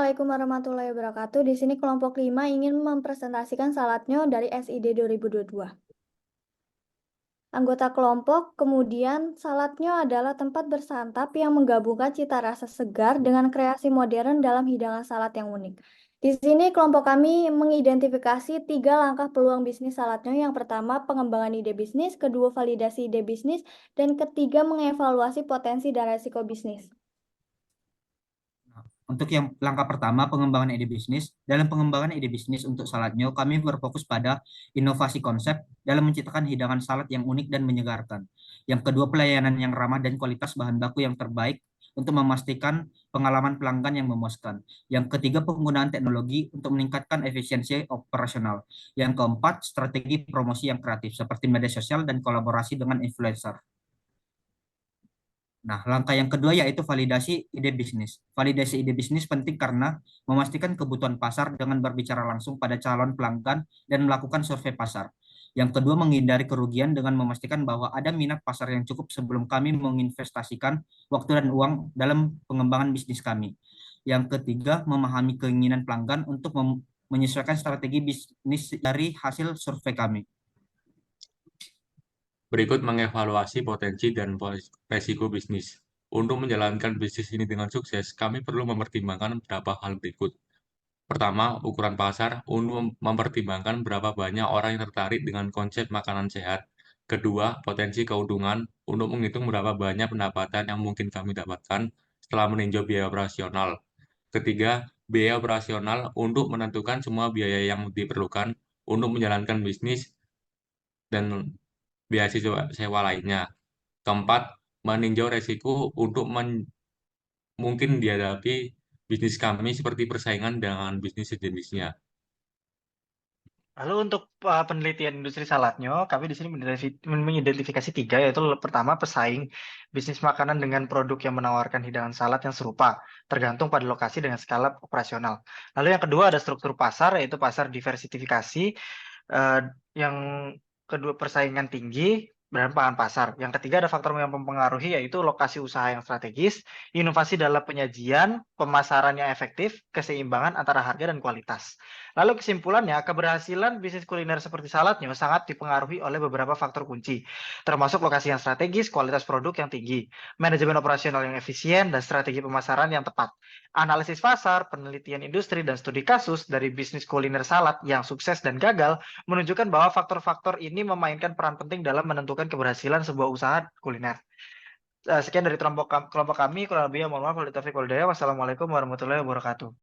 Assalamualaikum warahmatullahi wabarakatuh. Di sini kelompok 5 ingin mempresentasikan saladnya dari SID 2022. Anggota kelompok, kemudian saladnya adalah tempat bersantap yang menggabungkan cita rasa segar dengan kreasi modern dalam hidangan salad yang unik. Di sini kelompok kami mengidentifikasi 3 langkah peluang bisnis saladnya. Yang pertama, pengembangan ide bisnis, kedua, validasi ide bisnis, dan ketiga, mengevaluasi potensi dan resiko bisnis. Untuk yang langkah pertama, pengembangan ide bisnis. Dalam pengembangan ide bisnis untuk saladnya, kami berfokus pada inovasi konsep dalam menciptakan hidangan salad yang unik dan menyegarkan. Yang kedua, pelayanan yang ramah dan kualitas bahan baku yang terbaik untuk memastikan pengalaman pelanggan yang memuaskan. Yang ketiga, penggunaan teknologi untuk meningkatkan efisiensi operasional. Yang keempat, strategi promosi yang kreatif seperti media sosial dan kolaborasi dengan influencer. Nah, langkah yang kedua yaitu validasi ide bisnis. Validasi ide bisnis penting karena memastikan kebutuhan pasar dengan berbicara langsung pada calon pelanggan dan melakukan survei pasar. Yang kedua, menghindari kerugian dengan memastikan bahwa ada minat pasar yang cukup sebelum kami menginvestasikan waktu dan uang dalam pengembangan bisnis kami. Yang ketiga, memahami keinginan pelanggan untuk menyesuaikan strategi bisnis dari hasil survei kami. Berikut mengevaluasi potensi dan resiko bisnis. Untuk menjalankan bisnis ini dengan sukses, kami perlu mempertimbangkan beberapa hal berikut. Pertama, ukuran pasar untuk mempertimbangkan berapa banyak orang yang tertarik dengan konsep makanan sehat. Kedua, potensi keuntungan untuk menghitung berapa banyak pendapatan yang mungkin kami dapatkan setelah meninjau biaya operasional. Ketiga, biaya operasional untuk menentukan semua biaya yang diperlukan untuk menjalankan bisnis dan biaya sewa lainnya. Keempat, meninjau resiko untuk mungkin dihadapi bisnis kami seperti persaingan dengan bisnis sejenisnya. Lalu untuk penelitian industri saladnya, kami di sini mengidentifikasi 3, yaitu pertama pesaing bisnis makanan dengan produk yang menawarkan hidangan salad yang serupa, tergantung pada lokasi dengan skala operasional. Lalu yang kedua ada struktur pasar, yaitu pasar diversifikasi. Yang kedua persaingan tinggi dan pangan pasar. Yang ketiga ada faktor yang mempengaruhi, yaitu lokasi usaha yang strategis, inovasi dalam penyajian, pemasaran yang efektif, keseimbangan antara harga dan kualitas. Lalu kesimpulannya, keberhasilan bisnis kuliner seperti saladnya sangat dipengaruhi oleh beberapa faktor kunci, termasuk lokasi yang strategis, kualitas produk yang tinggi, manajemen operasional yang efisien, dan strategi pemasaran yang tepat. Analisis pasar, penelitian industri, dan studi kasus dari bisnis kuliner salad yang sukses dan gagal menunjukkan bahwa faktor-faktor ini memainkan peran penting dalam menentukan keberhasilan sebuah usaha kuliner. Sekian dari kelompok kami, kurang lebihnya mohon maaf. Wassalamualaikum warahmatullahi wabarakatuh.